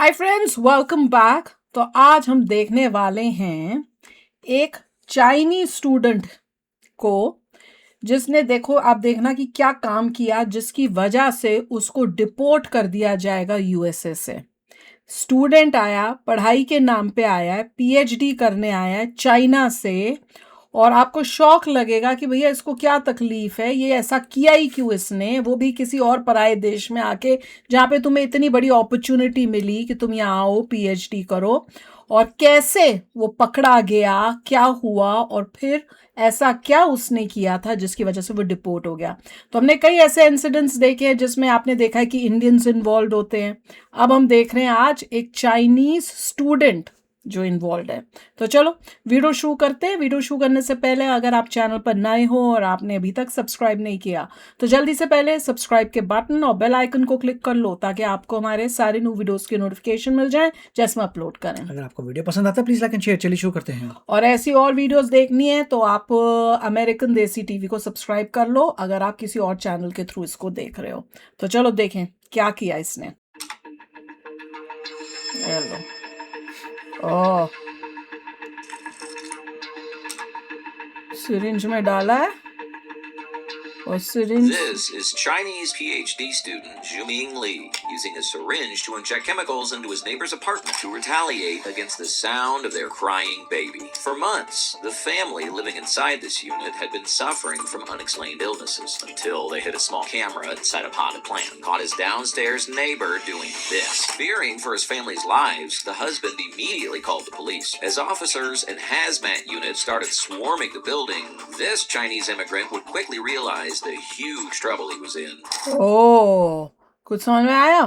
Hi friends, welcome back. तो आज हम देखने वाले हैं एक चाइनीज स्टूडेंट को जिसने, देखो आप देखना कि क्या काम किया जिसकी वजह से उसको डिपोर्ट कर दिया जाएगा यूएसए से। स्टूडेंट आया, पढ़ाई के नाम पे आया है, पीएचडी करने आया है चाइना से, और आपको शौक लगेगा कि भैया इसको क्या तकलीफ है, ये ऐसा किया ही क्यों इसने, वो भी किसी और पराये देश में आके जहाँ पे तुम्हें इतनी बड़ी अपॉर्चुनिटी मिली कि तुम यहाँ आओ पीएचडी करो। और कैसे वो पकड़ा गया, क्या हुआ, और फिर ऐसा क्या उसने किया था जिसकी वजह से वो डिपोर्ट हो गया। तो हमने कई ऐसे इंसिडेंट्स देखे हैं जिसमें आपने देखा है कि इंडियंस इन्वॉल्व होते हैं। अब हम देख रहे हैं आज एक चाइनीज स्टूडेंट जो इन्वॉल्व है। तो चलो वीडियो शुरू करते हैं। वीडियो शुरू करने से पहले अगर आप चैनल पर नए हो और आपने अभी तक सब्सक्राइब नहीं किया तो जल्दी से पहले सब्सक्राइब के बटन और बेल आइकन को क्लिक कर लो ताकि आपको हमारे सारे न्यू वीडियोस की नोटिफिकेशन मिल जाए जैसे हम अपलोड करें। अगर आपको वीडियो पसंद आता है प्लीज लाइक एंड शेयर। चलिए शुरू करते हैं। और ऐसी और वीडियोस देखनी है तो आप अमेरिकन देसी टीवी को सब्सक्राइब कर लो अगर आप किसी और चैनल के थ्रू इसको देख रहे हो। तो चलो देखें क्या किया इसने। लो, ओह, सिरिंज में डाला है और syringe. This is Chinese PhD student Zhu Ming Li using a syringe to inject chemicals into his neighbor's apartment to retaliate against the sound of their crying baby. For months, the family living inside this unit had been suffering from unexplained illnesses until they hit a small camera inside a potted plant, caught his downstairs neighbor doing this. Fearing for his family's lives, the husband immediately called the police. As officers and hazmat units started swarming the building, this Chinese immigrant would quickly realize the huge trouble he was in. ओह, कुछ समझ में आया?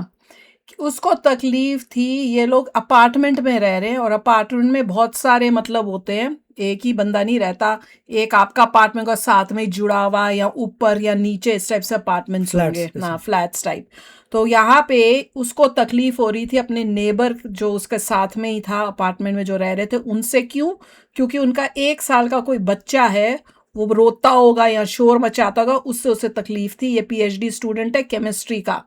उसको तकलीफ थी। ये लोग apartment में रह रहे हैं और अपार्टमेंट में बहुत सारे मतलब होते हैं, एक ही बंदा नहीं रहता। एक आपका अपार्टमेंट का साथ में जुड़ा हुआ या ऊपर या नीचे इस टाइप से अपार्टमेंट्स होंगे ना, फ्लैट्स टाइप। तो यहाँ पे उसको तकलीफ हो रही थी अपने नेबर जो उसके साथ में ही था अपार्टमेंट में जो रह रहे थे उनसे। क्यों? क्योंकि उनका 1 साल का कोई बच्चा है, वो रोता होगा या शोर मचाता होगा, उससे उसे तकलीफ थी। ये पीएचडी स्टूडेंट है केमिस्ट्री का।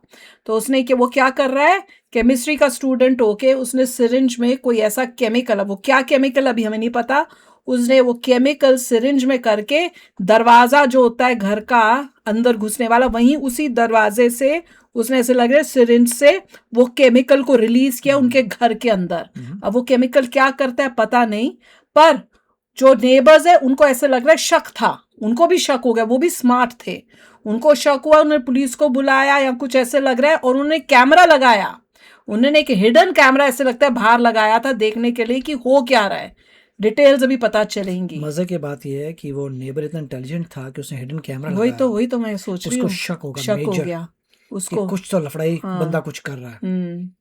तो उसने कि वो क्या कर रहा है, केमिस्ट्री का स्टूडेंट होके उसने सिरिंज में कोई ऐसा केमिकल, वो क्या केमिकल अभी हमें नहीं पता, उसने वो केमिकल सिरिंज में करके दरवाजा जो होता है घर का अंदर घुसने वाला, वहीं उसी दरवाजे से उसने ऐसे लग रहा है सिरिंज से वो केमिकल को रिलीज किया उनके घर के अंदर। अब वो केमिकल क्या करता है पता नहीं, पर जो नेबर्स है उनको ऐसे लग रहा है, शक था, उनको भी शक हो गया, वो भी स्मार्ट थे, उनको शक हुआ, उन्होंने पुलिस को बुलाया या कुछ ऐसे लग रहा है, और उन्होंने कैमरा लगाया। उन्होंने एक हिडन कैमरा ऐसे लगता है बाहर लगाया था देखने के लिए कि हो क्या रहा है। डिटेल्स अभी पता चलेंगी। मजे की बात यह है कि वो नेबर इतना इंटेलिजेंट था कि उसने हिडन कैमरा लगाया। वही तो मैं सोच रही हूँ, उसको शक होगा, शक हो गया उसको, कुछ तो लफड़ाई बंदा कुछ कर रहा है।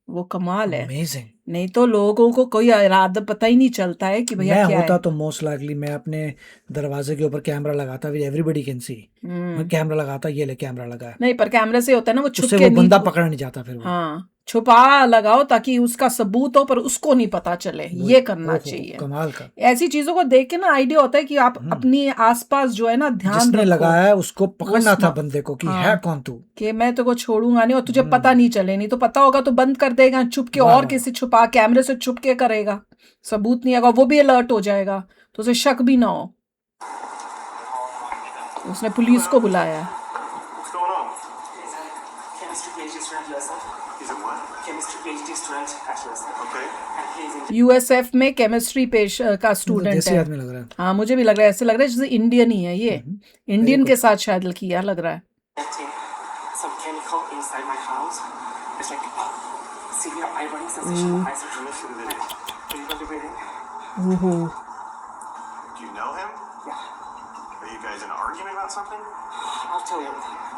वो कमाल है। अमेजिंग। नहीं तो लोगों को कोई इरादा पता ही नहीं चलता है कि भैया क्या होता है। तो मोस्ट लाइकली मैं अपने दरवाजे के ऊपर कैमरा लगाता, एवरीबडी कैन सी। मैं कैमरा लगाता, ये ले कैमरा लगा। नहीं, पर कैमरे से होता है ना, वो छुप उससे के वो बंदा पकड़ा नहीं जाता फिर वो। हाँ, छुपा लगाओ ताकि उसका सबूत हो पर उसको नहीं पता चले, ये करना चाहिए। कमाल का। ऐसी चीजों को देख के ना आइडिया होता है कि आप अपनी आसपास जो है ना ध्यान रखो। जिसने लगाया है उसको पकड़ना था बंदे को कि है कौन तू, कि मैं तो को छोड़ूंगा नहीं और तुझे पता नहीं चले, नहीं तो पता होगा तो बंद कर देगा छुप के, और किसी छुपा कैमरे से छुप के करेगा, सबूत नहीं आएगा, वो भी अलर्ट हो जाएगा तो उसे शक भी ना हो। उसने पुलिस को बुलाया। यूएसएफ में केमिस्ट्री का स्टूडेंट है। लग रहा है। हाँ, मुझे भी लग रहा है, ऐसे लग रहा है जैसे इंडियन ही है ये, इंडियन के साथ शायद किया लग रहा है।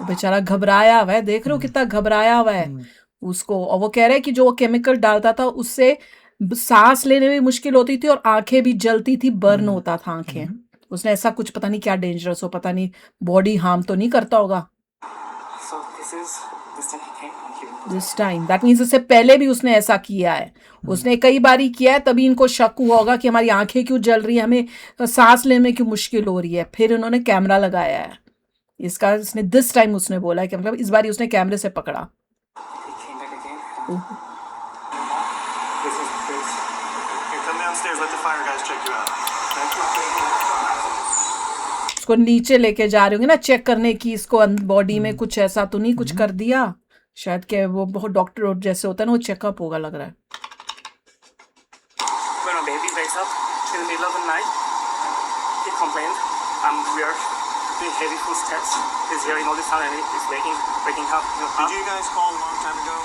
बेचारा घबराया हुआ है, देख रहे हो कितना घबराया हुआ है उसको। और वो कह रहे हैं कि जो वो केमिकल डालता था उससे सांस लेने में मुश्किल होती थी और आंखें भी जलती थी, बर्न होता था आंखें। उसने ऐसा कुछ पता नहीं क्या डेंजरस हो, पता नहीं बॉडी हार्म तो नहीं करता होगा। दिस टाइम दैट मीन्स इससे पहले भी उसने ऐसा किया है, उसने कई बारी किया है, तभी इनको शक हुआ होगा कि हमारी आंखें क्यों जल रही है, हमें सांस लेने में क्यों मुश्किल हो रही है। फिर उन्होंने कैमरा लगाया है इसका, इसने दिस टाइम उसने बोला है कि मतलब इस बार उसने कैमरे से पकड़ा। downstairs. Let the fire guys check you out. Thank you. उसको नीचे लेके जा रही होंगी ना चेक करने की, इसको बॉडी में कुछ ऐसा तो नहीं कुछ कर दिया शायद, के वो बहुत डॉक्टर जैसे होता है ना, वो चेकअप होगा लग रहा है। When a baby wakes up in the middle of the night, he complains, I'm weird, doing heavy footsteps, he's hearing all this sound and he's waking up. Did you guys call a long time ago,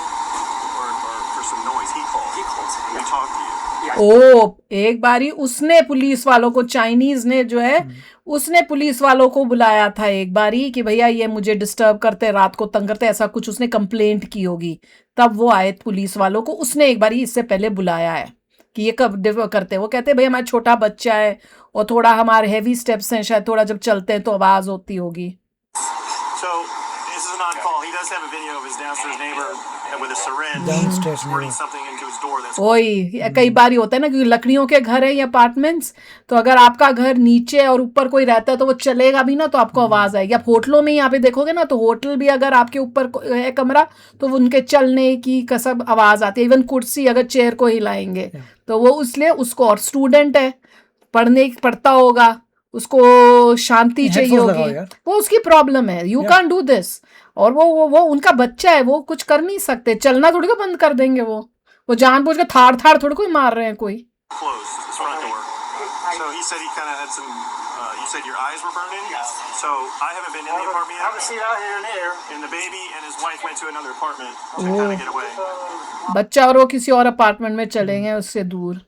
or for some noise? He called. He calls. He talked to you. ओ एक बारी उसने police वालों को, Chinese ने जो है उसने police वालों को बुलाया था एक बारी कि भैया ये मुझे डिस्टर्ब करते, रात को तंग करते, ऐसा कुछ उसने कंप्लेंट की होगी, तब वो आए पुलिस वालों को, उसने एक बारी इससे पहले बुलाया है कि ये कब करते हैं। वो कहते हैं भैया हमारा छोटा बच्चा है और थोड़ा हमारे हैवी स्टेप्स हैं, शायद थोड़ा जब चलते हैं तो आवाज होती होगी। So this is an odd call. He does have a video of his downstairs neighbor with a syringe Downstairs squirting neighbor. something into his door. That's वही कई बार होता है ना, क्योंकि लकड़ियों के घर है या अपार्टमेंट्स, तो अगर आपका घर नीचे और ऊपर कोई रहता है तो वो चलेगा भी ना, तो आपको आवाज आएगी। आप होटलों में यहाँ पे देखोगे ना, तो होटल भी अगर आपके ऊपर है कमरा तो वो उनके चलने की कसब आवाज आती है। इवन कुर्सी अगर चेयर को हिलाएंगे तो वो इसलिए उसको, और स्टूडेंट है पढ़ता होगा, उसको शांति चाहिए Headphones लगाओ होगी, यार। वो उसकी प्रॉब्लम है। You can do this. और वो उनका बच्चा है, वो कुछ कर नहीं सकते, चलना थोड़ी को बंद कर देंगे। वो जानबूझ के थाड़ थोड़ी कोई मार रहे हैं कोई। closed. His front door. So he said he kind of had some. You said your eyes were burning. Yes. So I haven't been in the apartment Have a yet. seat out here and there. And the baby and his wife went to another apartment to kind of get away. बच्चा और वो किसी और apartment में चले गए उससे दूर।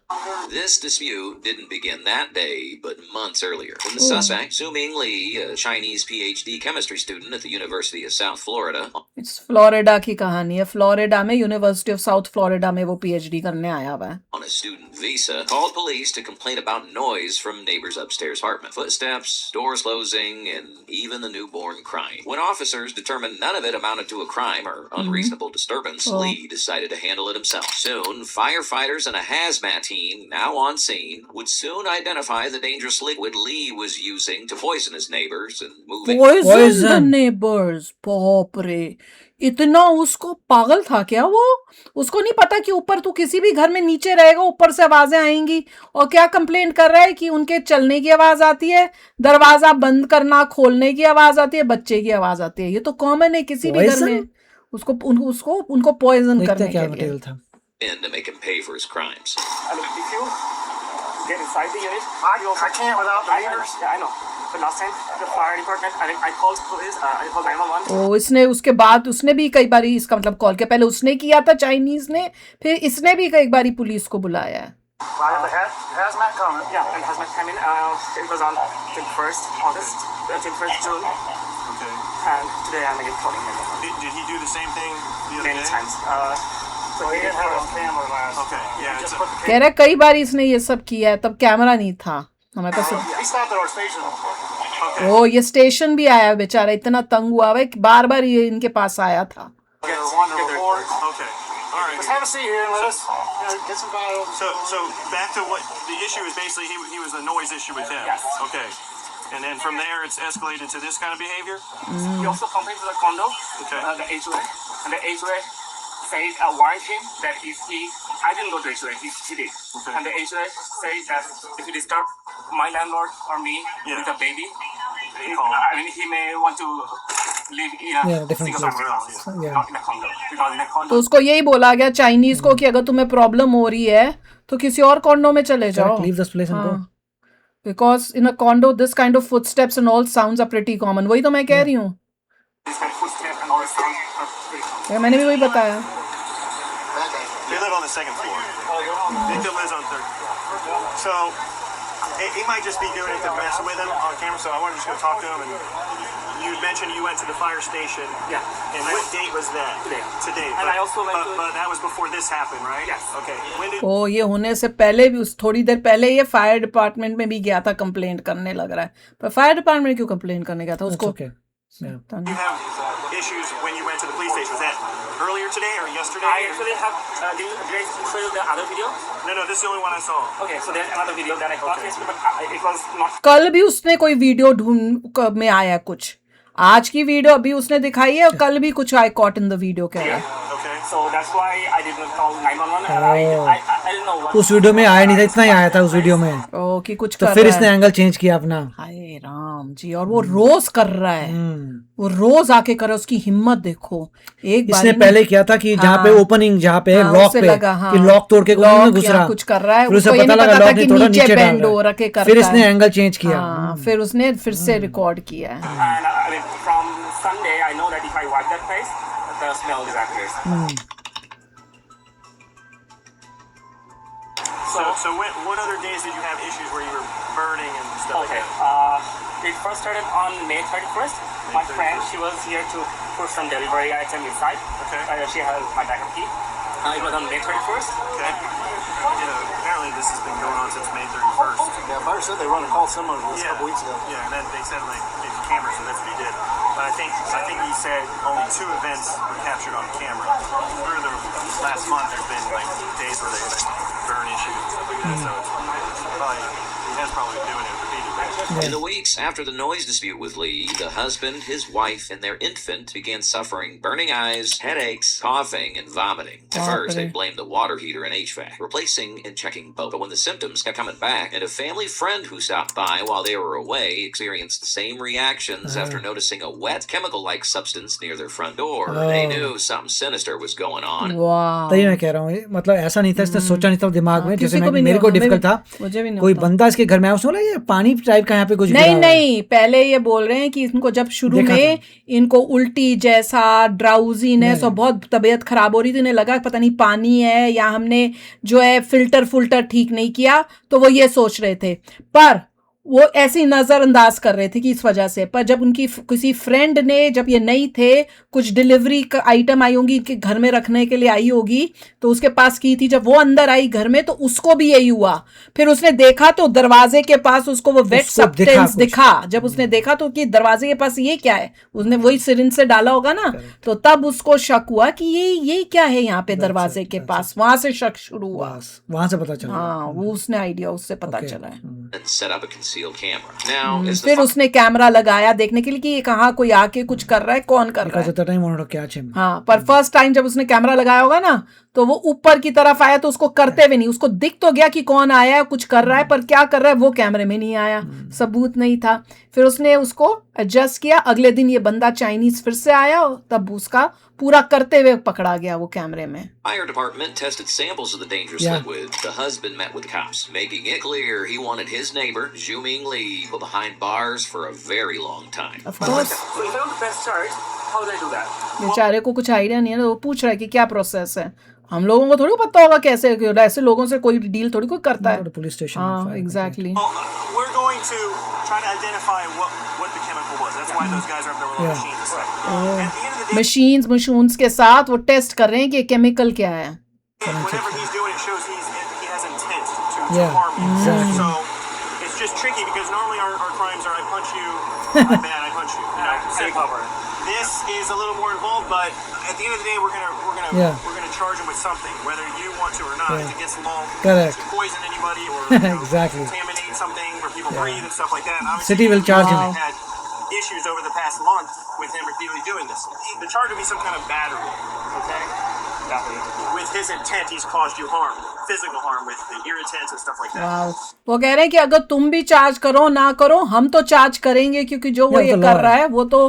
This dispute didn't begin that day, but months earlier, when the suspect, Zuming Lee, a Chinese PhD chemistry student at the University of South Florida, it's Florida की कहानी है। फ्लोरिडा में, यूनिवर्सिटी ऑफ साउथ फ्लोरिडा में वो PhD करने आया हुआ है। on a student visa, called police to complain about noise from neighbors' upstairs apartment. Footsteps, doors closing, and even the newborn crying. When officers determined none of it amounted to a crime or unreasonable disturbance, Lee decided to handle it himself. Soon, firefighters and a hazmat team, now on scene, would soon identify the dangerous liquid Lee was using to poison his neighbors and moving. Poison the neighbors। बाप रे, इतना उसको पागल था क्या वो? उसको नहीं पता कि ऊपर तू किसी भी घर में नीचे रहेगा ऊपर से आवाजें आएंगी। और क्या कंप्लेंट कर रहा है कि उनके चलने की आवाज आती है, दरवाजा बंद करना खोलने की आवाज आती है, बच्चे की आवाज आती है। ये तो कॉमन है किसी भी घर में। उनको पॉइजन करने क्या के लिए। मटेरियल था। In to make him pay for his crimes. I mean, if you get inside the unit, I can't without the meters. Yeah, I know. But last time, the fire department, I called police, I called 911. तो इसने उसके बाद उसने भी कई बारी, इसका मतलब कॉल के पहले उसने किया था चाइनीज ने, फिर इसने भी कई बारी पुलिस को बुलाया है। Hazmat coming. Yeah, and hazmat coming. It was on 21st August, 21st June, Okay. and today I'm again calling him Did he do the same thing the other many day? times. So he didn't have a camera last. Okay. Yeah. Just It's put the कह रहा है कई बार इसने ये सब किया है, तब कैमरा नहीं था हमारे पास। He stopped at our station. okay. ओ ये स्टेशन भी आया बेचारा, इतना तंग हुआ है कि बार बार ये इनके पास आया था। Get the report. Okay. All right. Just have a seat here and let us get some bottles. So back to what the issue is. Basically, he was the noise issue with him. Yes. Okay. And then from there, it's escalated to this kind of behavior. He also complained to the condo, Okay. The HOA, and the HOA said warned him that if he, I didn't go to HOA, he did, Okay. and the HOA said that if you disturb my landlord or me Yeah. with a baby, call. I mean he may want to live in a Yeah, different single place. family house, Yeah. not in a condo, because in a condo. तो उसको यही बोला गया Chinese को कि अगर तुम्हें problem हो रही है तो किसी और कॉन्डो में चले जाओ। Leave this place and go. Because in a condo this kind of footsteps and all sounds are pretty common. वही तो मैं कह रही हूँ, This kind of footsteps and all the sound are pretty. मैंने भी वही बताया। They live on the second floor. Victim lives on third. So he might just be doing it to mess with him on camera. So I wanted to just go talk to him. And you mentioned you went to the fire station. Yeah. And what date was that? Today. Today. And but, I also went to- but that was before this happened, right? Yes. Okay. When did? ओ ये होने से पहले भी, उस थोड़ी देर पहले ये fire department में भी गया था कंप्लेंट करने, लग रहा है। पर फायर डिपार्टमेंट क्यों कंप्लेंट करने गया था That's उसको? okay. Yeah. You have issues when you went to the police station. Was that earlier today or yesterday? I actually have, did I show you the other video? No, this is the only one I saw. Okay, so there's another video that I got, but it was not. कल भी उसने कोई video ढूंढ में आया कुछ, आज की वीडियो अभी उसने दिखाई है और कल भी कुछ आई कॉट इन द वीडियो कह रहा है। Okay. So that's why I didn't call 911 and I didn't know what. उस वीडियो में आया नहीं था, इतना ही आया था उस वीडियो में, ओ कि कुछ तो कर फिर रहा इसने है। एंगल चेंज किया अपना। हाय राम जी, और वो रोज कर रहा है, वो रोज आके कर रहा है, उसकी हिम्मत देखो। एक बार इसने पहले किया था कि जहाँ पे ओपनिंग, जहाँ पे लॉक उसे पे लगा, हाँ, कि लॉक तोड़ के कोई घुस रहा, कुछ कर रहा है, फिर उसे उसको ये पता नहीं लगा पता था लॉक कि नहीं तोड़ा, नीचे नीचे बैंड डाल हो रहा रखे है, करता फिर इसने है। एंगल चेंज किया। हाँ, फिर उसने फिर से रिकॉर्ड किया है। And I mean, from Sunday, I know that if I wipe that place, the smell disappears. So what other days did you have issues where you were burning and stuff Okay. like that? It first started on May 31st. My friend, she was here to put some delivery item inside. Okay. She has my backup key. It was on May 31st. Okay. Apparently this has been going on since May 31st. Yeah, Fire said they run a call similar to this a couple weeks ago. Yeah, and then they said like it's cameras, so that's what he did. But I think he said only 2 events were captured on camera. Through the last month, there's been like days where they had like burn issues and stuff like that. So it's probably he has probably been doing it repeatedly. In the weeks after the noise dispute with Lee, the husband, his wife, and their infant began suffering burning eyes, headaches, coughing, and vomiting. At first, they blamed the water heater and HVAC, replacing and checking both. But when the symptoms kept coming back, and a family friend who stopped by while they were away experienced the same reactions after noticing a wet chemical-like substance near their front door, they knew something sinister was going on. वाह, तभी मैं कह रहा हूँ, मतलब ऐसा नहीं था, इसने सोचा नहीं था दिमाग में, जैसे किसी को भी मेरे नहीं को होता, डिफिकल्ट था, मुझे भी नहीं कोई होता। बंदा इसके घर में आया, उसने बोला ये पानी टाइप का यहाँ पे कुछ गिरा नहीं हुआ है। नहीं, पहले ये बोल रहे हैं कि इनको जब शुरू देखा में इनको उल्टी जैसा, ड्राउजीनेस और बहुत तबीयत खराब हो रही थी, इन्हें लगा पता नहीं पानी है या हमने जो है फिल्टर ठीक नहीं किया, तो वो ये सोच रहे थे, पर वो ऐसी नजरअंदाज कर रहे थे कि इस वजह से। पर जब उनकी किसी फ्रेंड ने, जब ये नहीं थे, कुछ डिलीवरी का आइटम आई होंगी इनके घर में रखने के लिए आई होगी, तो उसके पास की थी, जब वो अंदर आई घर में तो उसको भी यही हुआ। फिर उसने देखा तो दरवाजे के पास उसको वो वेट उसको सब्सटेंस दिखा दिखा। जब उसने देखा तो कि दरवाजे के पास ये क्या है, उसने वही सिरिंज से डाला होगा ना, तो तब उसको शक हुआ कि ये क्या है यहाँ पे दरवाजे के पास। वहां से शक शुरू हुआ। बस वहां से पता चला। हाँ, वो उसने आइडिया उससे पता चला है। And set up a concealed camera. Now, as the फिर उसने कैमरा लगाया देखने के लिए कि ये कहाँ कोई आके कुछ कर रहा है, कौन कर रहा Because है। at the time wanted to catch him. हाँ, पर फर्स्ट टाइम जब उसने कैमरा लगाया होगा ना, तो वो ऊपर की तरफ आया तो उसको करते हुए नहीं, उसको दिख तो गया कि कौन आया है, कुछ कर रहा है, पर क्या कर रहा है वो कैमरे में नहीं आया, सबूत नहीं था। फिर उसने उसको एडजस्ट किया। अगले दिन ये बंदा चाइनीज फिर से आया, तब उसका पूरा करते हुए पकड़ा गया वो कैमरे में। fire department tested samples of the dangerous Yeah. liquid. The husband met with the cops, making it clear he wanted his neighbor, Zhuming Lee, put behind bars for a very long time. Of course, So if I want to press charge, how do I do that? बेचारे को कुछ idea नहीं है ना, वो पूछ रहा है कि क्या प्रोसेस है। हम लोगों को थोड़ी पता होगा कैसे, ऐसे लोगों से कोई डील थोड़ी कोई करता Go to है। police station. हाँ, file exactly. Well, we're going to try to identify what the chemical was. That's why those guys are up there with Yeah. machines and stuff. At the end of the day, machines के साथ वो test कर रहे हैं कि chemical क्या है। whatever he's doing, it shows he has intent to Yeah, harm you. exactly. So it's just tricky because normally our crimes are I punch you, I'm bad, I punch you. You know, Safe simple. harbor. This is a little more involved, but at the end of the day, we're Yeah. gonna charge him with something, whether you want to or not. Yeah. It's against the law Correct. to poison anybody or you know, Exactly. contaminate something where people breathe and stuff like that. Obviously, City will charge him. They've had issues over the past month with him repeatedly doing this. The charge would be some kind of battery. Okay. With his intent, he's caused you harm, physical harm with the irritants and stuff like that. Wow, वो कह रहे हैं कि अगर तुम भी charge करो ना करो, हम तो चार्ज करेंगे, क्योंकि जो वो Yeah, ये the कर law रहा है। है वो तो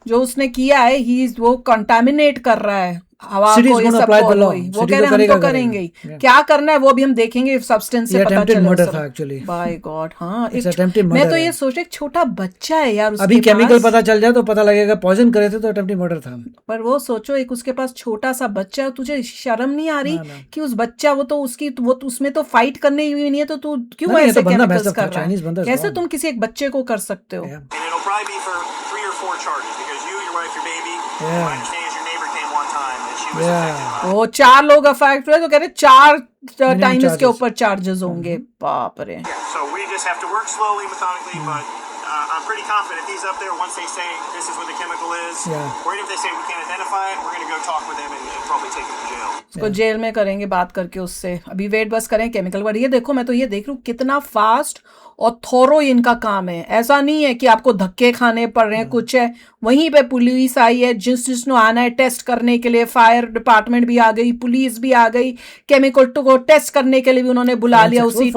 जो उसने किया है, वो कंटामिनेट कर रहा है हवा City is को, ये gonna सब apply को। the law. वही वो City कह तो रहे हैं हम करेगा, तो करेंगे ही। करेगा। क्या करना है वो भी हम देखेंगे, सब्सटेंस से ये पता attempted चलेगा murder सब। था actually. बाय गॉड, हाँ, It's attempted मैं murder तो है। ये सोच रही, एक छोटा बच्चा है यार उसके अभी केमिकल पास। पता चल जाए तो पता लगेगा, पॉइजन करे थे तो अटेम्प्टेड मर्डर था। पर वो सोचो, एक उसके पास छोटा सा बच्चा है, तुझे शर्म नहीं आ रही ना, ना। कि उस बच्चा वो तो उसकी वो तो उसमें तो फाइट करने ही नहीं है, तो तू क्यों नहीं, ये ऐसे तो बंदा केमिकल्स messed up था, कर रहा Chinese बंदा है? is कैसे wrong. तुम किसी एक बच्चे को कर सकते हो? Yeah. And it'll probably be for 3 or 4 charges because you, your wife, your baby. Yeah. My understanding is your neighbor came one time and she was Yeah. affected. वो 4 लोग अफेक्ट हुए तो कह रहे 4 टाइम इसके charges. ऊपर charges होंगे। बाप रे। So we just have to work slowly, methodically, but I'm pretty confident if he's up there, once they say this is what the chemical is, Yeah. or even if they say we can't identify it, we're going to go talk with him and probably take him to jail. उसको jail में करेंगे बात करके उससे। अभी wait बस करें chemical word. ये देखो, मैं तो ये देख रही हूँ कितना फास्ट और थोरो इनका काम है। ऐसा नहीं है कि आपको धक्के खाने पड़ रहे हैं, कुछ है। वहीं पे पुलिस आई है, जिसने आना है टेस्ट करने के लिए, फायर डिपार्टमेंट भी आ गई, पुलिस भी आ गई, केमिकल को टेस्ट करने के लिए भी उन्होंने बुला लिया। उसी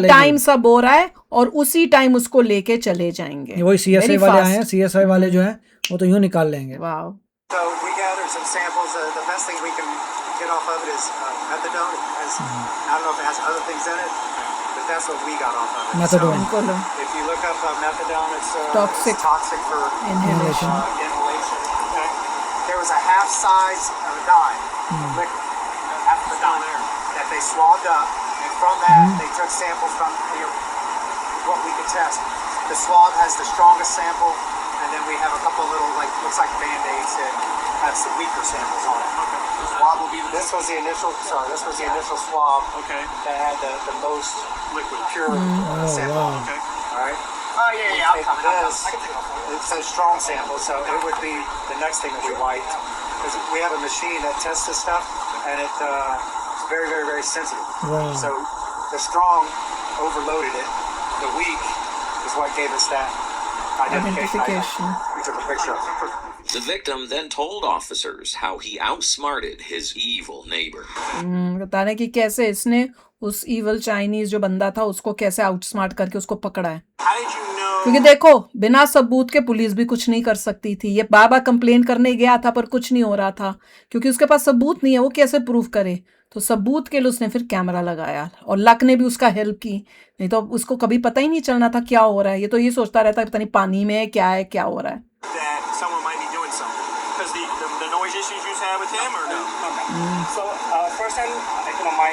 टाइम सब हो रहा है और उसी टाइम उसको लेके चले जाएंगे। वही CSI वाले आए हैं, CSI वाले जो है वो तो यूं निकाल लेंगे। वाह। So we gathered some samples. The best thing we can get off of it is methadone. It has, I don't know if it has other things in it, but that's what we got off of it. Methadone. इनको लो। So if you look up methadone, it's Toxic. it's toxic for Inhalation. inhalation. Okay. There was a half size of a dime liquid, half of a dime that they swabbed up, and from that they took samples from what we could test. The swab has the strongest sample. And then we have a couple little, looks like Band-Aids that has the weaker samples on it. Okay. The swab will be This was the initial swab okay. that had the most Liquid. pure sample. wow. Okay. All right? Oh, yeah, I'll come. This, I can take off. it's a strong sample, so it would be the next thing that we wiped. Because we have a machine that tests this stuff, and it's very, very, very sensitive. Wow. So the strong overloaded it. The weak is what gave us that identification. We took a picture of it. The victim then told officers how he outsmarted his evil neighbor. बताने की कैसे इसने उस evil Chinese जो बंदा था उसको कैसे आउटस्मार्ट करके उसको पकड़ा है। How did you know? क्योंकि देखो, बिना सबूत के पुलिस भी कुछ नहीं कर सकती थी। ये बाबा कंप्लेन करने गया था पर कुछ नहीं हो रहा था क्योंकि उसके पास सबूत नहीं है। वो कैसे प्रूव करे? तो सबूत के लिए उसने फिर कैमरा लगाया और लक ने भी उसका हेल्प की, नहीं तो उसको कभी पता ही नहीं चलना था क्या हो रहा है। ये तो ये सोचता रहता है पता नहीं पानी में है, क्या हो रहा है। That someone might be doing something because the noise issues you had with him, or no? So, first time, my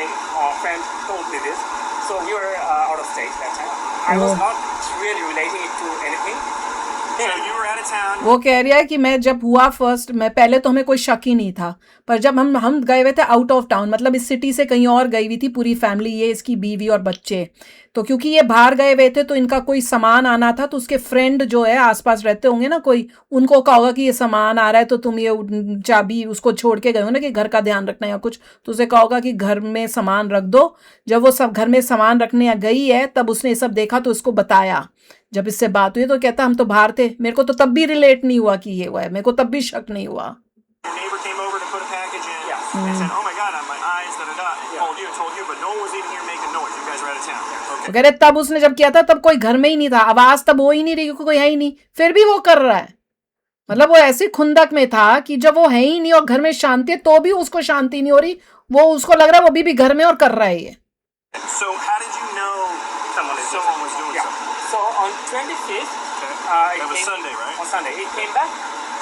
friend told me this. So, we were out of state that time. I was not really relating it to anything. So you were out of town. वो कह रहा है कि मैं जब हुआ first, मैं पहले तो हमें कोई शक ही नहीं था, पर जब हम गए हुए थे आउट ऑफ टाउन, मतलब इस सिटी से कहीं और गई हुई थी पूरी फैमिली, ये इसकी बीवी और बच्चे। तो क्योंकि ये बाहर गए हुए थे तो इनका कोई सामान आना था, तो उसके फ्रेंड जो है आसपास रहते होंगे ना कोई, उनको कहा होगा कि ये सामान आ रहा है तो तुम ये चाबी उसको छोड़ के गए हो ना कि घर का ध्यान रखना या कुछ, तो उसे कहा होगा कि घर में सामान रख दो। जब वो सब घर में सामान रखने गई है तब उसने ये सब देखा तो उसको बताया। जब इससे बात हुई तो कहता हम तो बाहर थे, मेरे को तो तब भी रिलेट नहीं हुआ कि ये हुआ है, मेरे को तब भी शक नहीं हुआ। Your neighbor came over to put a package in and said, "Oh my God, my eyes, da da da." Told you, but no one was even here making noise. You guys were out of town. Okay. तो कह रहे तब उसने जब किया था तब कोई घर में ही नहीं था, आवाज तब हो ही नहीं रही क्योंकि कोई है ही नहीं, फिर भी वो कर रहा है। मतलब वो ऐसी खुंदक में था कि जब वो है ही नहीं और घर में शांति है तो भी उसको शांति नहीं हो रही, वो उसको लग रहा है वो भी घर में और कर रहा है ये। So how did you know someone was doing something? So on 25th, Okay. That was Sunday, right? On Sunday, it came back.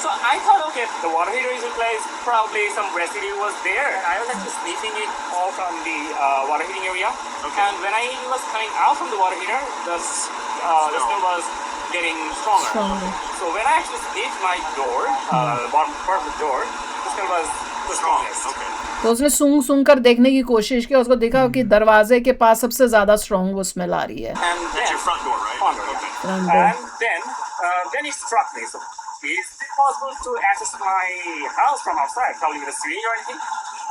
So I thought, okay, the water heater is replaced, probably some residue was there. And I was actually sniffing it all from the water heating area. Okay. And when I was coming out from the water heater, the smell was getting stronger. So when I actually sniffed my door, bottom part of the door, the smell was the strongest. Okay. तो उसने सूंघ कर देखने की कोशिश की, उसको देखा कि दरवाजे के पास सबसे ज्यादा स्ट्रॉन्ग वो स्मेल आ रही है। And That's then, your front door, right? front door, Okay. Front door. and then it struck me. So is it possible to access my house from outside, probably with a syringe or anything?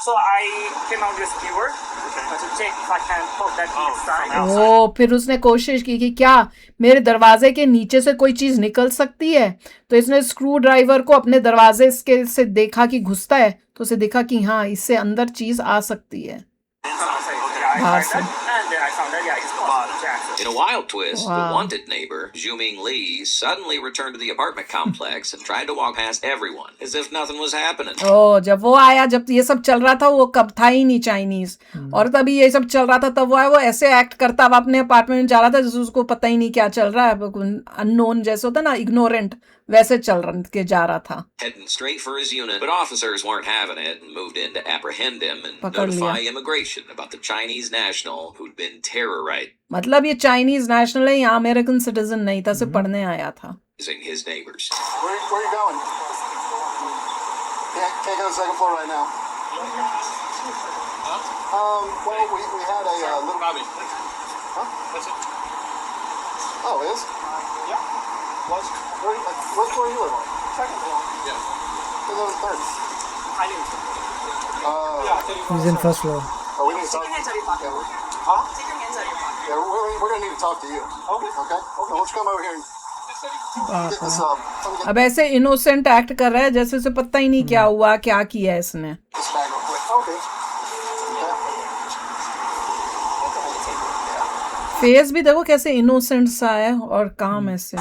So I came out with a skewer to check if I can poke that inside. ओ, फिर उसने कोशिश की कि क्या मेरे दरवाजे के नीचे से कोई चीज निकल सकती है, तो इसने स्क्रू ड्राइवर को अपने दरवाजे के से देखा कि घुसता है, तो उसे देखा कि हाँ इससे अंदर चीज आ सकती है बाहर से। And then I found that, it's possible to access. In a wild twist, Wow. the wanted neighbor, Zhuming Lee, suddenly returned to the apartment complex and tried to walk past everyone as if nothing was happening. ओ, जब वो आया, जब ये सब चल रहा था, वो कब था ही नहीं चाइनीज, और तभी ये सब चल रहा था तब वो आया, वो ऐसे एक्ट करता हुआ अपने अपार्टमेंट में जा रहा था जैसे उसको पता ही नहीं क्या चल रहा है, अननोन जैसे होता ना, इग्नोरेंट, वैसे चल रहा के जा रहा था। Heading straight for his unit, but officers weren't having it and moved in to apprehend him and पकड़ notify लिया। immigration about the Chinese national who'd been terrorizing मतलब ये चाइनीज नेशनल है, यहाँ अमेरिकन सिटीजन नहीं था, सिर्फ पढ़ने आया था। his neighbors. Where are you going? Can't go to the second floor right now. Well, we had a little... Bobby. Huh? That's it. Oh, it is? Yeah. What floor you live on? Second floor. Yeah. I live on third. I didn't. Yeah. 34. He's in first floor. Oh, we need to talk. Take your hands out of your pocket. Yeah, huh? Take your hands out of your pocket. Yeah, we're gonna need to talk to you. Okay. Okay? So why don't you come over here and बाप get this रे। let me get अब ऐसे innocent act कर रहा है जैसे उसे पता ही नहीं क्या हुआ, क्या किया है इसने। this bag real quick. Okay. Face भी देखो कैसे इनोसेंट सा है और काम है इससे।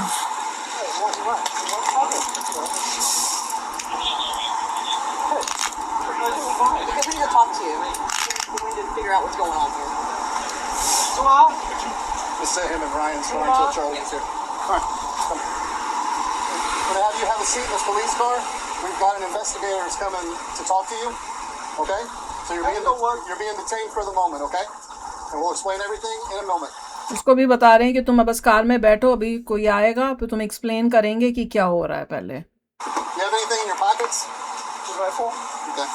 Because we need to talk to you. We need to figure out what's going on here. Just say him and Ryan's going until Charlie gets here. All right. Come. We're gonna have you have a seat in this police car. We've got an investigator that's coming to talk to you. Okay? So you're being detained for the moment, okay? And we'll explain everything in a moment. उसको भी बता रहे हैं कि तुम bus car में बैठो, अभी कोई आएगा फिर तुम एक्सप्लेन करेंगे कि क्या हो रहा है पहले। You have anything in your pockets? Rifle. Okay.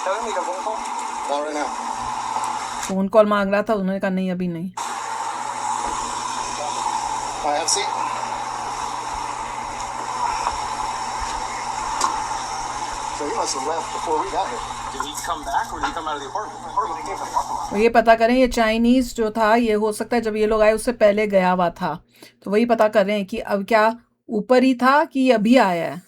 Tell me the phone call. Not right now. Phone call मांग रहा था, उन्होंने कहा नहीं अभी नहीं। All right, have a seat. So he must have left before we got here. Did he come back or did he come out of the apartment? Apartment, he came from the parking lot. और ये पता करें ये Chinese जो था ये हो सकता है जब ये लोग आए उससे पहले गया हुआ था, तो वही पता कर रहे हैं कि अब क्या ऊपर ही था कि ये अभी आया है।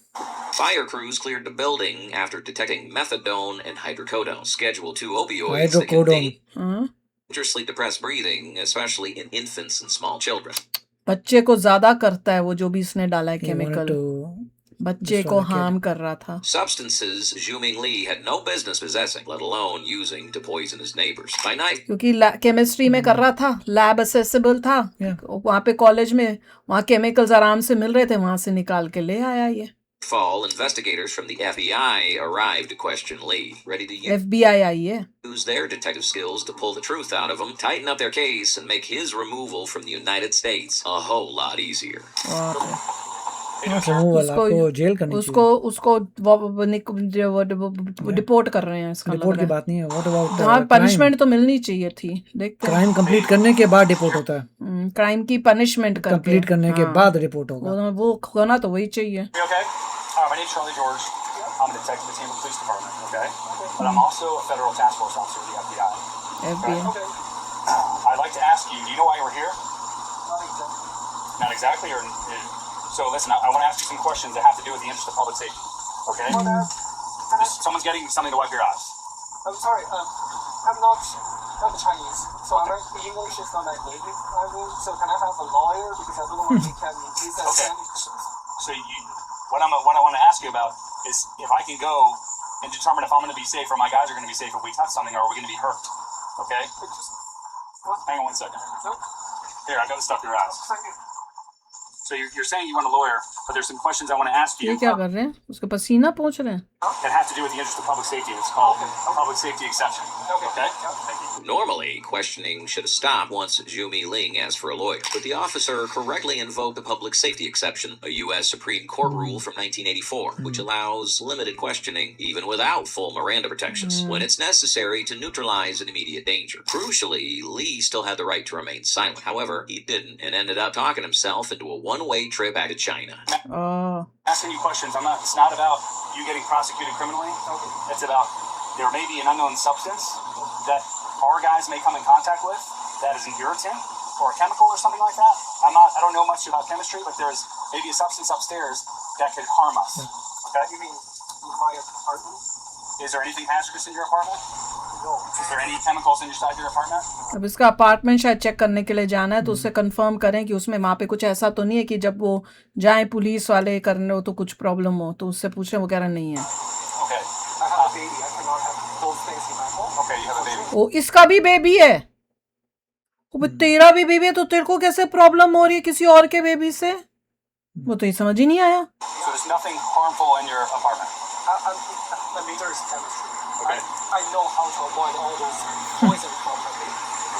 Fire crews cleared the building after detecting methadone and hydrocodone, Schedule 2 opioids that can Hydrocodone. dangerously depress breathing, especially in infants and small children. बच्चे को ज्यादा करता है वो जो भी इसने डाला है He wanted केमिकल, to बच्चे को destroy the kid. हार्म कर रहा था। Substances Zhuming Li had no business possessing, let alone using to poison his neighbors. By night, क्योंकि केमिस्ट्री में कर रहा था, लैब असेसिबल था, वहाँ पे कॉलेज में वहाँ केमिकल्स आराम से मिल रहे थे, वहां से निकाल के ले आया ये। fall, investigators from the FBI arrived to question Lee, ready to FBI आई है। use their detective skills to pull the truth out of him, tighten up their case, and make his removal from the United States a whole lot easier. Removal आपको jail करनी उसको उसको deport कर रहे हैं, इसका report की बात नहीं है। व्हाट अबाउट हाँ पनिशमेंट तो मिलनी चाहिए थी। देखते क्राइम कंप्लीट करने के बाद रिपोर्ट होता है। क्राइम की पनिशमेंट कंप्लीट करने के बाद रिपोर्ट होगा। वो होना तो वही चाहिए। You okay? My name's Charlie George. I'm a detective with the Tampa Police Department, okay? But I'm also a federal task force officer with the FBI. FBI Okay. I'd like to ask you, do you know why you were here? Not exactly, or so listen, I want to ask you some questions that have to do with the interest of public safety, okay? Someone's getting something to wipe your eyes. I'm sorry, I'm not Chinese, so English is not my native language, so can I have a lawyer, because everyone can use that Okay. language. So what I want to ask you about is if I can go and determine if I'm going to be safe or my guys are going to be safe if we touch something, or are we going to be hurt, okay? Hang on 1 second. Nope. Here, I got the stuff for your eyes. Thank you. So you're saying you want a lawyer, but there's some questions I want to ask ये you क्या कर रहे हैं, उसके पसीना पहुंच रहे हैं। that have to do with the interest of public safety. It's called a public safety exception. Okay? Thank you. Normally, questioning should have stopped once Zhumi Ling asked for a lawyer, but the officer correctly invoked the public safety exception, a U.S. Supreme Court rule from 1984, which allows limited questioning even without full Miranda protections when it's necessary to neutralize an immediate danger. Crucially, Lee still had the right to remain silent. However, he didn't and ended up talking himself into a one-way trip back to China. Asking you questions. It's not about you getting prosecuted criminally. It's about there may be an unknown substance that our guys may come in contact with that is an irritant or a chemical or something like that. I don't know much about chemistry, but there's maybe a substance upstairs that could harm us. Okay? You mean in my apartment? Is there anything hazardous in your apartment? No. Is there any chemicals inside your apartment? अब इसका apartment शायद check करने के लिए जाना है, तो उससे कंफर्म करें कि उसमें वहाँ पे कुछ ऐसा तो नहीं है कि जब वो जाए पुलिस वाले करने हो तो कुछ प्रॉब्लम हो, तो उससे पूछें, वो कह रहा नहीं है। Okay. I have a baby. I cannot have those things in my home. Okay, you have a baby. ओ इसका भी बेबी है, वो तेरा भी बेबी है, तो तेरे को कैसे प्रॉब्लम हो रही है किसी और के बेबी से? वो तो ये समझ ही नहीं आया। So there's nothing harmful in your apartment. My major is chemistry. Okay. I know how to avoid all those poison from my baby.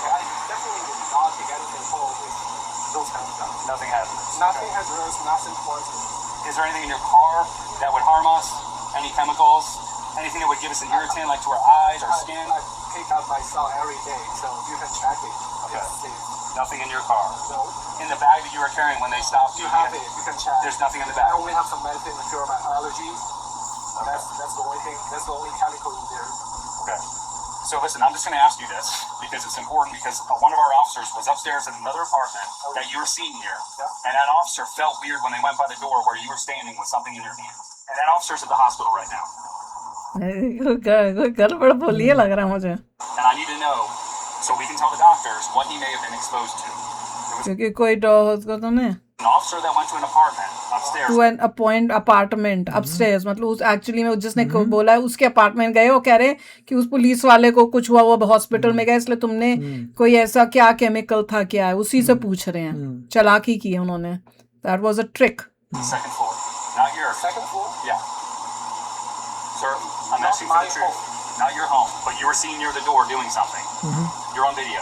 I definitely would not be getting involved with those kind of stuff. Nothing happens. Nothing has risk, nothing poison. Is there anything in your car that would harm us? Any chemicals? Anything that would give us an irritant, like to our eyes or skin? I pick up my son every day, so you can check it. Okay. It's safe. Nothing in your car. No. in the bag that you were carrying when they stopped you? You have it. You can check. There's nothing in the I bag. only have some medicine to cure my allergies. That's the only thing. That's the only chemical in there. Okay. So listen, I'm just going to ask you this because it's important because one of our officers was upstairs in another apartment that you were seen here. Yeah. And that officer felt weird when they went by the door where you were standing with something in your hand. And that officer's at the hospital right now. कोई गड़बड़ बोली है लग रहा है मुझे, And I need to know so we can tell the doctors what he may have been exposed to. There was क्योंकि कोई उसको तो नहीं an officer that went to an apartment upstairs. To an apartment upstairs, मतलब उस actually में जिसने बोला है उसके अपार्टमेंट गए, वो कह रहे हैं कि उस पुलिस वाले को कुछ हुआ, वो हॉस्पिटल में गए, इसलिए तुमने कोई ऐसा क्या केमिकल था क्या है, उसी से पूछ रहे हैं, चालाकी की है उन्होंने, that was a trick. Second floor. Not your Second floor? Yeah. Sir, I'm Not asking for my the truth. home. Not your home, but you were seen near the door doing something. You're on video.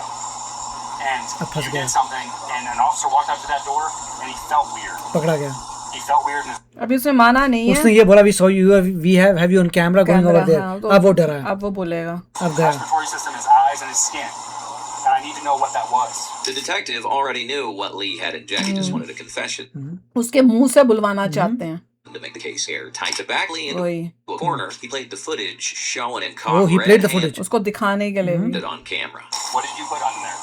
And अब फंस you गया. did something, and an officer walked up to that door, and he felt weird. पकड़ा गया. He felt weird, and अभी उसने माना नहीं है, उसने ये बोला we saw you, we have you on camera going over there. हाँ, तो अब वो डरा है. अब वो बोलेगा. अब his गया. respiratory system, his eyes, and his skin. And I need to know what that was. The detective already knew what Lee had injected. He just wanted a confession उसके मुंह से बुलवाना चाहते हैं. to make the case airtight. To back Lee into वही, a corner, he played the footage showing and Oh, caught he played the red-handed footage. उसको दिखाने के लिए भी. on camera. What did you put on there?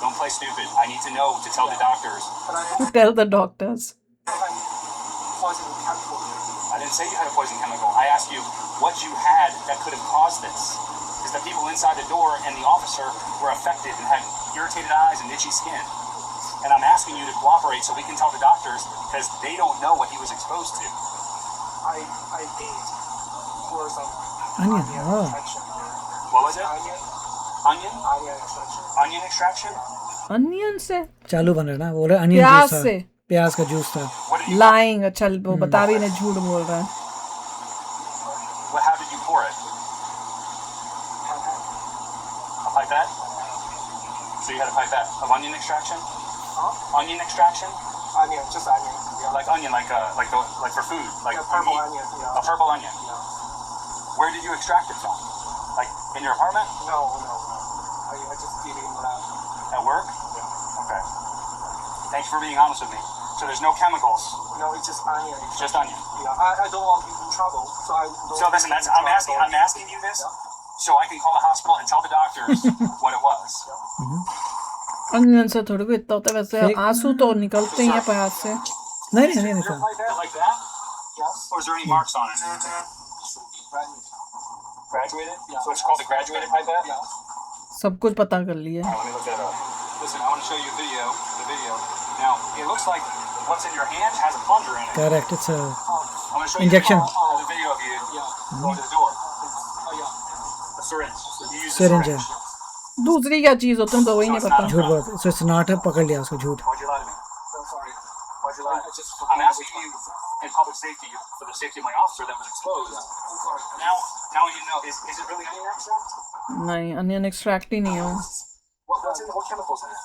Don't play stupid. I need to know to tell the doctors. But I Tell the doctors. have poison chemical in there. I didn't say you had a poison chemical. I asked you what you had that could have caused this. Because the people inside the door and the officer were affected and had irritated eyes and itchy skin. And I'm asking you to cooperate so we can tell the doctors because they don't know what he was exposed to. I did pour some Onion, onion oh. extraction there. What was it? Onion Onion? extraction. Onion extraction? Onion से, चालू बन रहा है ना, बोल रहे onion प्याज juice था, से, प्याज का जूस था. What did you lying. अच्छा वो बता भी नहीं, झूठ बोल रहा है. how did you pour it? A pipette? So you had a pipette of onion extraction? Huh? Onion extraction? Onion, just onion. Yeah. Like onion, like for food, like Yeah, purple meat? onion. A Yeah. purple onion. Yeah. Where did you extract it from? Like in your apartment? No. I just did it in the lab. At work? Yeah. Okay. Thanks for being honest with me. So there's no chemicals, No, it's just onion. just onion. Yeah. I don't want to get in trouble, so I don't. So listen, want to I'm get in asking trouble. you this Yeah. so I can call the hospital and tell the doctors what it was. Onion से थोड़ी को इतना होता है, वैसे Fake. आंसू तो निकलते ही हैं प्याज से. नहीं नहीं नहीं Is your नहीं pipette like that? Yes. Or is there any marks on it? Graduate. Graduated? Yeah. So it's called a graduated pipette? Yeah. सब कुछ पता कर लिया. Let me look that up. Listen, I want to show you the video. Now, it looks like what's in your hand has a plunger in it. correct, it's a I'm going to show Injection. you the video of you going to the door. Oh yeah. A syringe. You use a syringe syringe. है. दूसरी क्या चीज होती है तो वही नहीं पता. झूठ बोल, so it's not है, पकड़ लिया उसको झूठ. Why'd you lie to me? So sorry. Why'd you lie? I just I'm asking you in public safety for the safety of my officer that was exposed. I'm sorry. Now I need to know, is it really onion extract? नहीं, onion extract ही नहीं है वो. What chemicals in it?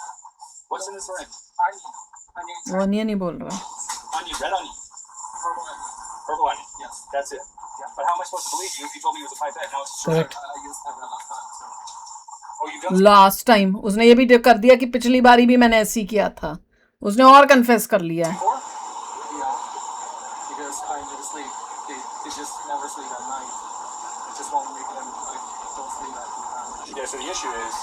What's in the syringe? Onion. वो onion ही बोल रहा है. Onion, red onion. Purple onion. Purple onion. Yes. That's it. Yeah. But how am I supposed to believe you if you told me it was a pipette? Now it's a Correct. syringe. I used that last time. So. Oh, you've done last time उसने ये भी कर दिया कि पिछली बारी भी मैंने ऐसे ही किया था. उसने और कन्फेस कर लिया है. before? Yeah. Because I never sleep. They just never sleep at night. I just won't make them like don't sleep at night. Yeah, so the issue is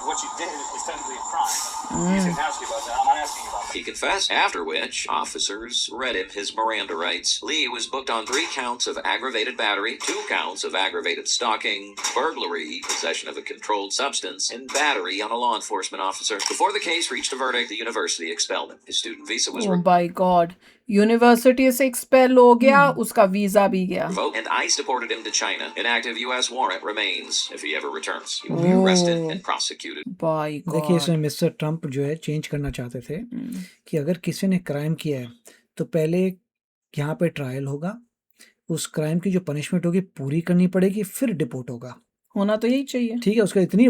what you did is technically a crime. You didn't ask you about that. I'm not asking you about that. He confessed, after which officers read him his Miranda rights. Lee was booked on 3 counts of aggravated battery, 2 counts of aggravated stalking, burglary, possession of a controlled substance, and battery on a law enforcement officer. Before the case reached a verdict, the university expelled him. His student visa was oh my God, university से expel हो गया, उसका visa भी गया. revoked, and ICE deported him to China. An active U.S. warrant remains if he ever returns. He will be arrested and prosecuted. बाय देखिए इसमें God. Mister Trump जो है चेंज करना चाहते थे कि अगर किसी ने क्राइम किया है तो पहले यहाँ पे ट्रायल होगा, उस क्राइम की जो पनिशमेंट होगी पूरी करनी पड़ेगी, फिर डिपोर्ट होगा. होना तो यही चाहिए. ठीक है, उसका इतनी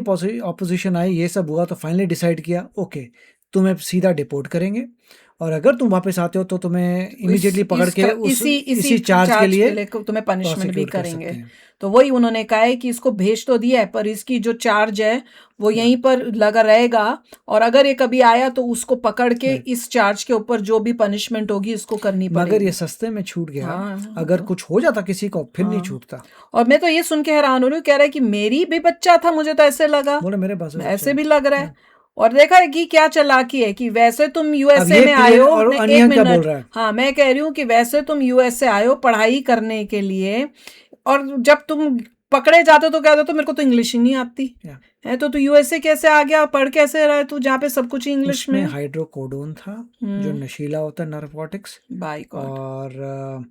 ऑपोजिशन आई, ये सब हुआ तो फाइनली डिसाइड किया ओके तुम्हें सीधा डिपोर्ट करेंगे, और अगर तुम वापस आते हो तो तुम्हें इमीडिएटली पकड़ के इसी चार्ज के लिए तुम्हें पनिशमेंट भी prosecute कर करेंगे। सकते हैं। तो वही उन्होंने कहा है कि इसको भेज तो दिया है, पर इसकी जो चार्ज है वो यहीं पर लगा रहेगा, और अगर ये कभी आया तो उसको पकड़ के Right. इस चार्ज के ऊपर जो भी पनिशमेंट होगी इसको करनी मगर पड़ेगी। ये सस्ते में छूट गया। हाँ, अगर कुछ हो जाता किसी को फिर नहीं हाँ। छूटता। और मैं तो ये सुन के हैरान हो रही हूँ, कह रहा है कि मेरी भी बच्चा था, मुझे तो ऐसे लगा, बोले मेरे पास ऐसे भी लग रहा है। और देखा है कि क्या चालाकी है कि वैसे तुम अब यूएसए ये में आए हो, और नहीं, अनिया एक क्या बोल मिनट, रहा है? हाँ मैं कह रही हूँ कि वैसे तुम यूएसए आए हो पढ़ाई करने के लिए, और जब तुम पकड़े जाते हो तो क्या होता, तो मेरे को तो इंग्लिश ही नहीं आती Yeah. है, तो तू यूएसए कैसे आ गया, पढ़ कैसे रहा है तू जहाँ पे सब कुछ इंग्लिश उसमें में। हाइड्रोकोडोन था जो नशीला होता है, नार्कोटिक्स, बाय गॉड, और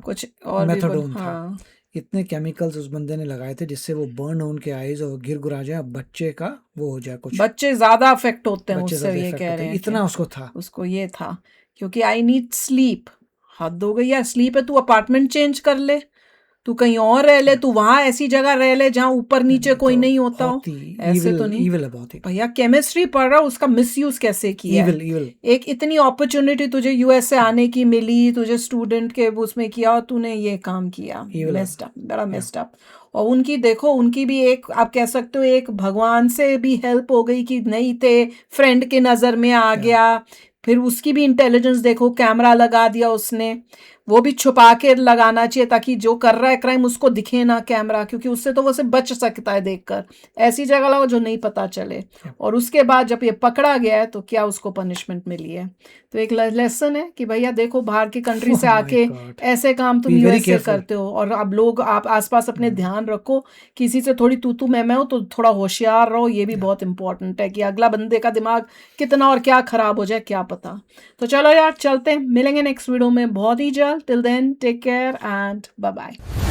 कुछ और भी मेथाडोन था। हाँ, इतने केमिकल्स उस बंदे ने लगाए थे जिससे वो बर्न हो उनके आईज और गिर गुरा जाए, बच्चे का वो हो जाए कुछ, बच्चे ज्यादा अफेक्ट होते हैं बच्चे उससे, ज्यादा ये इफेक्ट कह होते रहे हैं। हैं इतना कि उसको था। उसको ये था, क्योंकि आई नीड स्लीप। हद हो गई यार, स्लीप है, तू अपार्टमेंट चेंज कर ले, तू कहीं और रह ले, तू वहां ऐसी जगह रह ले जहां ऊपर नीचे कोई तो नहीं होता हो, बहुत ही ऐसे तो नहीं। evil है बहुत ही। भैया केमिस्ट्री पढ़ रहा, उसका मिसयूज कैसे किया है? evil। एक इतनी अपॉर्चुनिटी तुझे यूएस से आने की मिली, तुझे स्टूडेंट के उसमें किया, और तूने ये काम किया, Evil है। मेस्ड अप, बड़ा मेस्ड अप। और उनकी देखो, उनकी भी एक आप कह सकते हो एक भगवान से भी हेल्प हो गई कि नहीं थे, फ्रेंड के नजर में आ गया, फिर उसकी भी इंटेलिजेंस देखो, कैमरा लगा दिया उसने, वो भी छुपा के लगाना चाहिए ताकि जो कर रहा है क्राइम उसको दिखे ना कैमरा, क्योंकि उससे तो वो से बच सकता है देखकर, ऐसी जगह लगाओ जो नहीं पता चले। और उसके बाद जब ये पकड़ा गया है तो क्या उसको पनिशमेंट मिली है। तो एक लेसन है कि भैया देखो, बाहर की कंट्री से Oh my आके God. ऐसे काम तुम Be very यूएस से careful. करते हो, और अब लोग आप आसपास अपने ध्यान रखो, किसी से थोड़ी तू मैं हो तो थोड़ा होशियार रहो, ये भी बहुत इंपॉर्टेंट है कि अगला बंदे का दिमाग कितना और क्या खराब हो जाए क्या पता। तो चलो यार चलते हैं, मिलेंगे नेक्स्ट वीडियो में बहुत ही जल्द। Till then take care and bye bye.